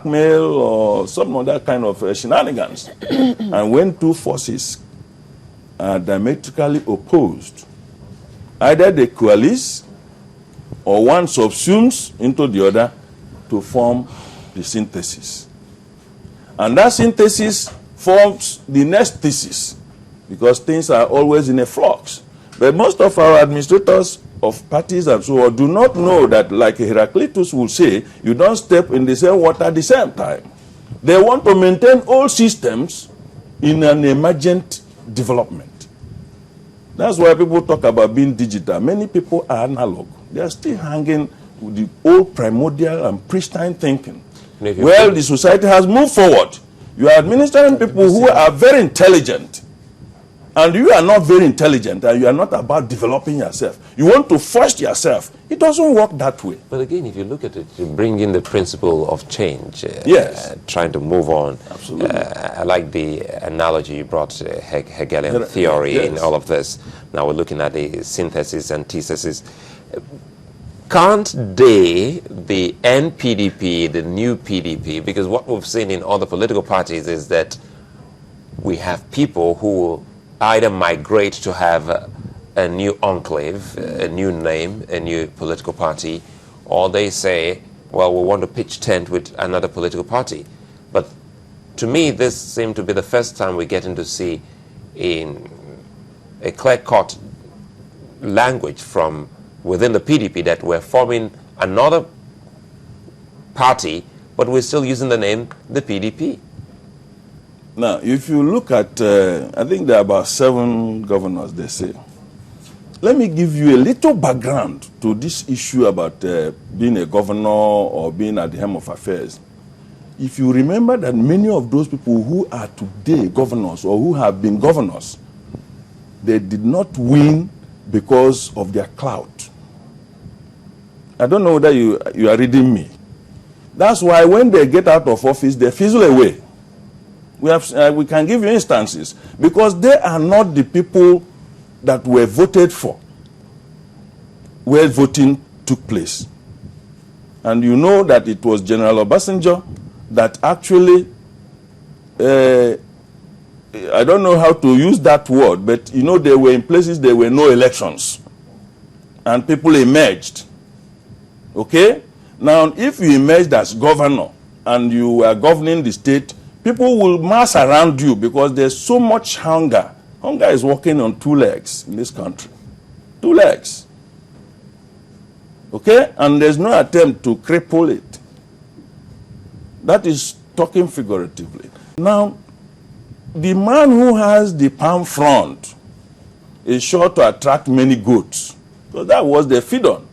Mail or some other kind of shenanigans. And when two forces are diametrically opposed, either they coalesce or one subsumes into the other to form the synthesis. And that synthesis forms the next thesis, because things are always in a flux. But most of our administrators of parties and so on do not know that, like Heraclitus will say, you don't step in the same water at the same time. They want to maintain all systems in an emergent development. That's why people talk about being digital. Many people are analog. They are still hanging with the old primordial and pristine thinking. Well, the society has moved forward. You are administering people who are very intelligent. And you are not very intelligent, and you are not about developing yourself. You want to force yourself. It doesn't work that way. But again, if you look at it, you bring in the principle of change. Yes. Trying to move on. Absolutely. I like the analogy you brought, Hegelian theory in all of this. Now we're looking at the synthesis and antithesis. Can't they, the NPDP, the new PDP, because what we've seen in other political parties is that we have people who either migrate to have a new enclave, a new name, a new political party, or they say, well, we want to pitch tent with another political party. But to me, this seemed to be the first time we're getting to see in a clear-cut language from within the PDP that we're forming another party, but we're still using the name the PDP. Now, if you look at, I think there are about 7 governors, they say. Let me give you a little background to this issue about being a governor or being at the helm of affairs. If you remember that many of those people who are today governors or who have been governors, they did not win because of their clout. I don't know whether you are reading me. That's why when they get out of office, they fizzle away. We can give you instances, because they are not the people that were voted for where voting took place. And you know that it was General Obasanjo that actually, I don't know how to use that word, but you know, they were in places there were no elections and people emerged. Okay? Now, if you emerged as governor and you are governing the state, people will mass around you because there's so much hunger. Hunger is walking on 2 legs in this country. 2 legs. Okay? And there's no attempt to cripple it. That is talking figuratively. Now, the man who has the palm front is sure to attract many goats, because that was their feed on.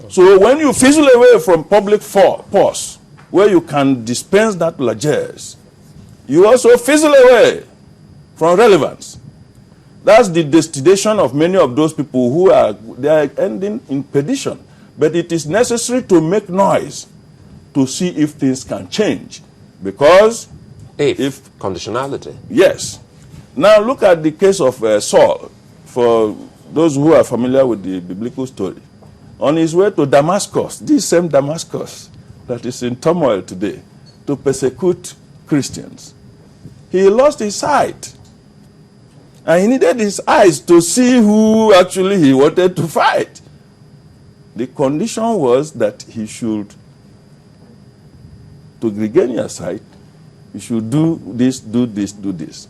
So when you fizzle away from public force, where you can dispense that largesse, you also fizzle away from relevance. That's the destination of many of those people who are ending in perdition. But it is necessary to make noise to see if things can change. Because if conditionality. Yes. Now look at the case of Saul, for those who are familiar with the biblical story. On his way to Damascus, this same Damascus that is in turmoil today, to persecute Christians, he lost his sight. And he needed his eyes to see who actually he wanted to fight. The condition was that he should, to regain your sight, you should do this, do this, do this.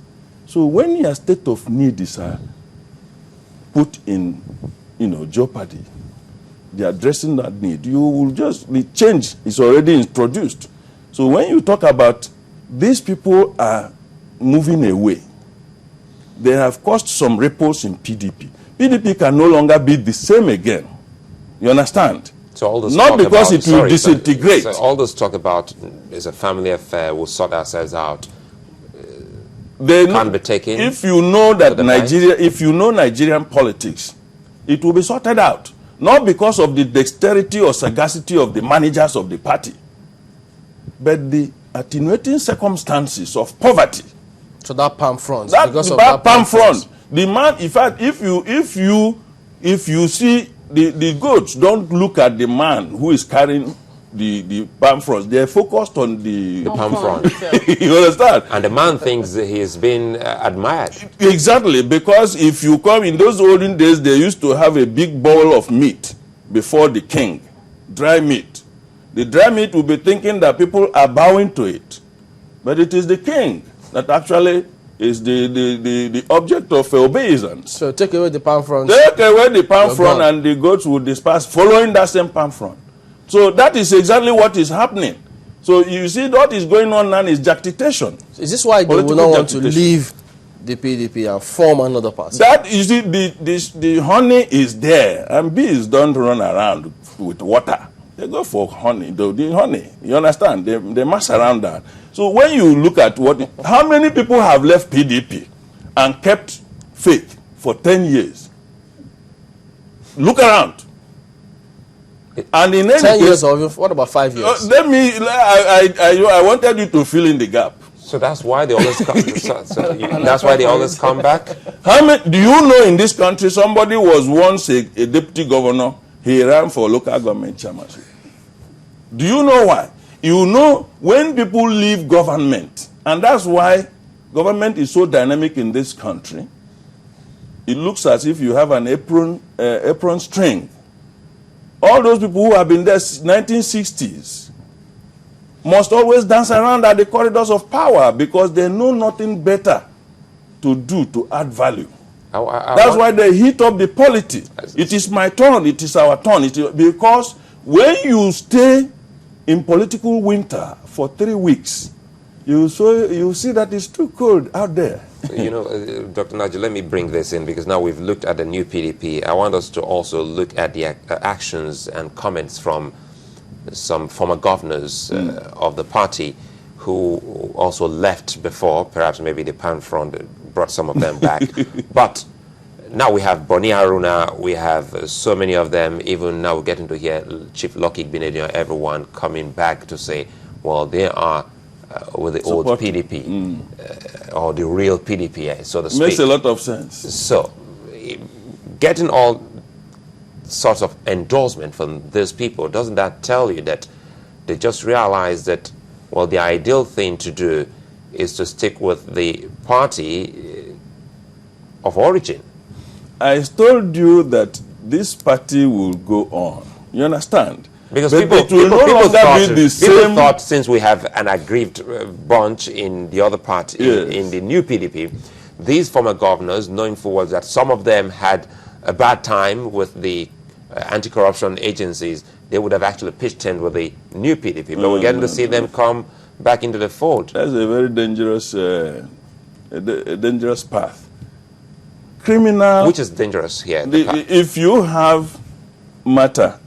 So when your state of need is put in, jeopardy, the addressing that need, you will just, the change is already introduced. So when you talk about these people are moving away, they have caused some ripples in PDP. PDP can no longer be the same again. You understand? So all this not because it will disintegrate. So all this talk about is a family affair, we'll sort ourselves out. They can't be taken. If you know that if you know Nigerian politics, it will be sorted out. Not because of the dexterity or sagacity of the managers of the party, but the attenuating circumstances of poverty. So that palm front. That palm front. The man, in fact, if you see the goats, don't look at the man who is carrying the palm fronds. They're focused on the palm front. You understand? And the man thinks that he is being admired. Exactly, because if you come in those olden days, they used to have a big bowl of meat before the king, dry meat. The dry meat will be thinking that people are bowing to it, but it is the king that actually is the object of obeisance. So take away the palm front. Take away the palm front and the goats will disperse following that same palm front. So that is exactly what is happening. So you see what is going on now is jactitation. Is this why they will not want to leave the PDP and form another party? That, you see, the honey is there, and bees don't run around with water. They go for honey, the honey. You understand? They mess around that. So when you look at how many people have left PDP and kept faith for 10 years? Look around. And in 10 years, or what about 5 years? I wanted you to fill in the gap. So that's why they always come. That's why they always come back. Do you know in this country somebody was once a deputy governor? He ran for local government chairmanship. Do you know why? You know when people leave government, and that's why government is so dynamic in this country. It looks as if you have an apron string. All those people who have been there since 1960s must always dance around at the corridors of power because they know nothing better to do to add value. That's why they heat up the polity. It is my turn, it is our turn. Because when you stay in political winter for 3 weeks, you see that it's too cold out there. You know, Dr. Naji, let me bring this in because now we've looked at the new PDP. I want us to also look at the actions and comments from some former governors of the party who also left before. Perhaps maybe the Pan Front brought some of them back. But now we have Boni Haruna, we have so many of them, even now we're getting to hear Chief Lucky Benedict, everyone coming back to say, well, they are with the old PDP, or the real PDP, so to speak. Makes a lot of sense. So, getting all sorts of endorsement from these people, doesn't that tell you that they just realize that, well, the ideal thing to do is to stick with the party of origin? I told you that this party will go on. You understand? Because people thought since we have an aggrieved bunch in the other party, in the new PDP, these former governors, knowing full well that some of them had a bad time with the anti-corruption agencies, they would have actually pitched in with the new PDP. But we're getting to see them come back into the fold. That's a very dangerous, dangerous path. Criminal. Which is dangerous here. If you have matter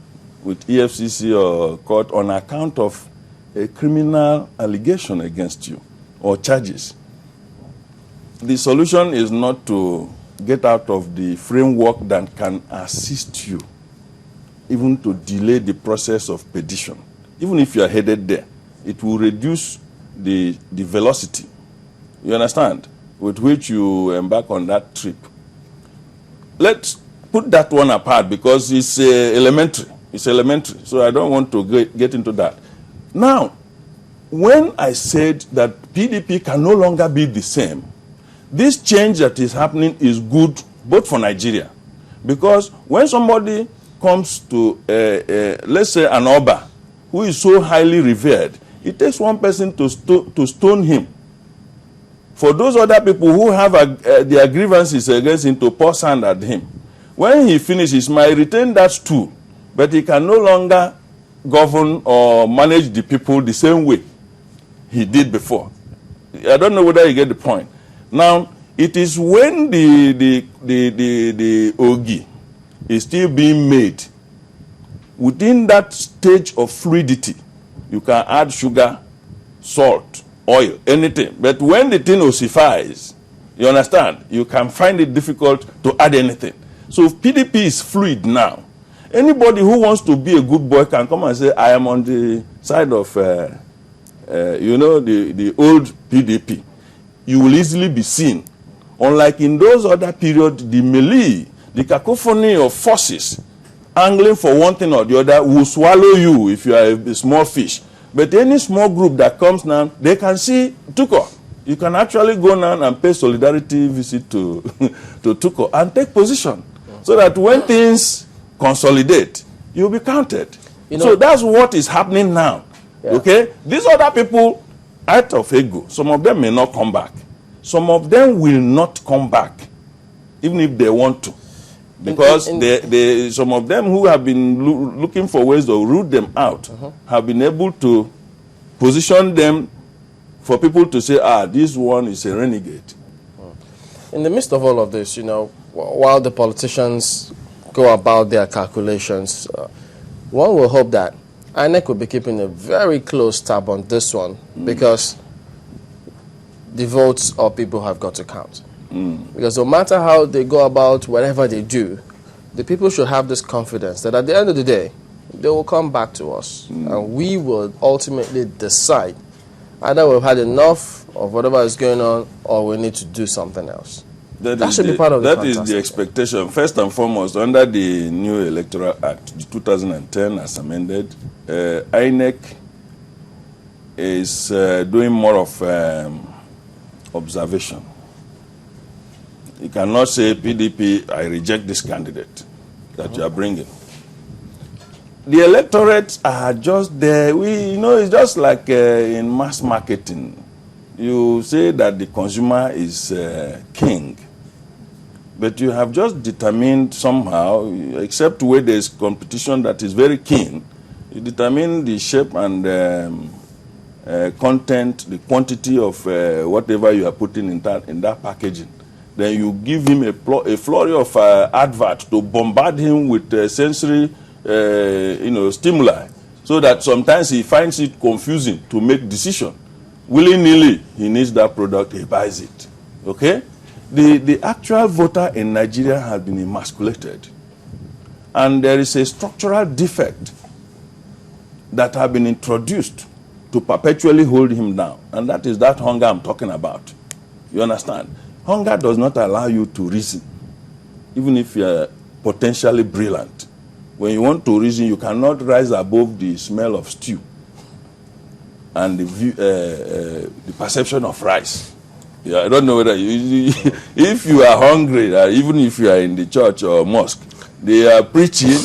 with EFCC or court on account of a criminal allegation against you or charges, the solution is not to get out of the framework that can assist you, even to delay the process of petition. Even if you are headed there, it will reduce the velocity, you understand, with which you embark on that trip. Let's put that one apart because it's elementary. It's elementary, so I don't want to get into that. Now, when I said that PDP can no longer be the same, this change that is happening is good both for Nigeria. Because when somebody comes to, let's say, an Oba, who is so highly revered, it takes one person to stone him. For those other people who have their grievances against him, to pour sand at him. When he finishes, he might retain that stool, but he can no longer govern or manage the people the same way he did before. I don't know whether you get the point. Now, it is when the ogi is still being made, within that stage of fluidity, you can add sugar, salt, oil, anything. But when the thing ossifies, you understand, you can find it difficult to add anything. So if PDP is fluid now, anybody who wants to be a good boy can come and say, I am on the side of, the old PDP. You will easily be seen. Unlike in those other periods, the melee, the cacophony of forces angling for one thing or the other will swallow you if you are a small fish. But any small group that comes now, they can see Tuko. You can actually go now and pay solidarity visit to, to Tuko and take position. So that when things consolidate, you'll be counted. You know, so that's what is happening now. Yeah. Okay? These other people, out of ego, some of them may not come back. Some of them will not come back, even if they want to. Because some of them who have been looking for ways to root them out have been able to position them for people to say, this one is a renegade. In the midst of all of this, you know, while the politicians go about their calculations, one will hope that INEC will be keeping a very close tab on this one because the votes of people have got to count. Because no matter how they go about whatever they do, the people should have this confidence that at the end of the day, they will come back to us. And we will ultimately decide either we've had enough of whatever is going on or we need to do something else. That should be part of the That is the expectation. First and foremost, under the new Electoral Act, 2010 as amended, INEC is doing more of observation. You cannot say, PDP, I reject this candidate that you are bringing. The electorates are just there. It's just like in mass marketing. You say that the consumer is king. But you have just determined somehow, except where there is competition that is very keen, you determine the shape and content, the quantity of whatever you are putting in that packaging. Then you give him a flurry of advert to bombard him with sensory stimuli, so that sometimes he finds it confusing to make decision. Willy-nilly, he needs that product, he buys it. Okay? The actual voter in Nigeria has been emasculated. And there is a structural defect that have been introduced to perpetually hold him down. And that is that hunger I'm talking about. You understand? Hunger does not allow you to reason, even if you are potentially brilliant. When you want to reason, you cannot rise above the smell of stew and the perception of rice. Yeah, I don't know whether if you are hungry, even if you are in the church or mosque, they are preaching,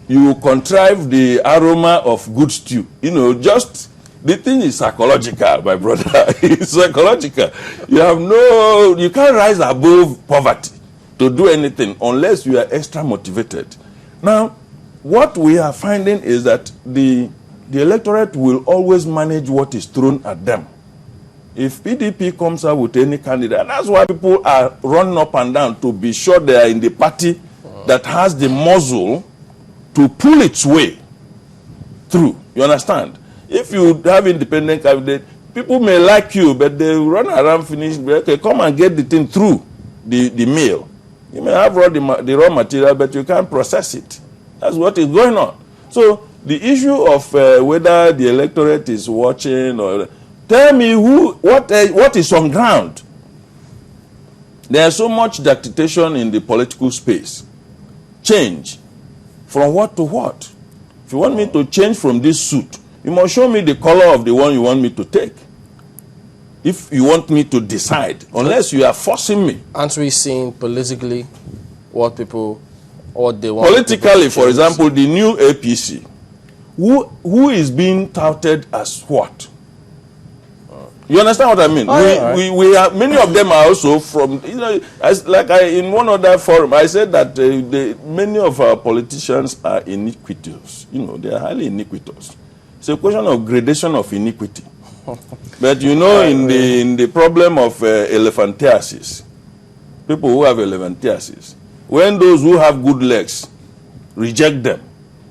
you contrive the aroma of good stew. Just the thing is psychological, my brother. It's psychological. You can't rise above poverty to do anything unless you are extra motivated. Now, what we are finding is that the electorate will always manage what is thrown at them. If PDP comes out with any candidate, and that's why people are running up and down to be sure they are in the party that has the muscle to pull its way through. You understand? If you have independent candidate, people may like you, but they run around, finish, okay, come and get the thing through the mill. You may have the raw material, but you can't process it. That's what is going on. So the issue of whether the electorate is watching or... Tell me what is on ground. There's so much dictation in the political space. Change. From what to what? If you want me to change from this suit, you must show me the color of the one you want me to take. If you want me to decide, unless you are forcing me. Aren't we seeing politically what they want? Politically, for example, the new APC. Who is being touted as what? You understand what I mean? We have, many of them are also from, in one other forum, I said that many of our politicians are iniquitous. They are highly iniquitous. It's a question of gradation of iniquity. But in the problem of elephantiasis, people who have elephantiasis, when those who have good legs reject them,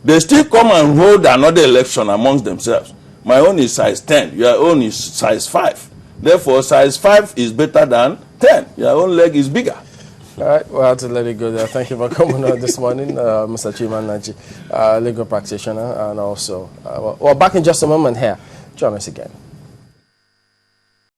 they still come and hold another election amongst themselves. My own is size 10. Your own is size 5. Therefore, size 5 is better than 10. Your own leg is bigger. All right, we'll have to let it go there. Thank you for coming on this morning, Mr. Chimanaji, legal practitioner, and also, back in just a moment here. Join us again.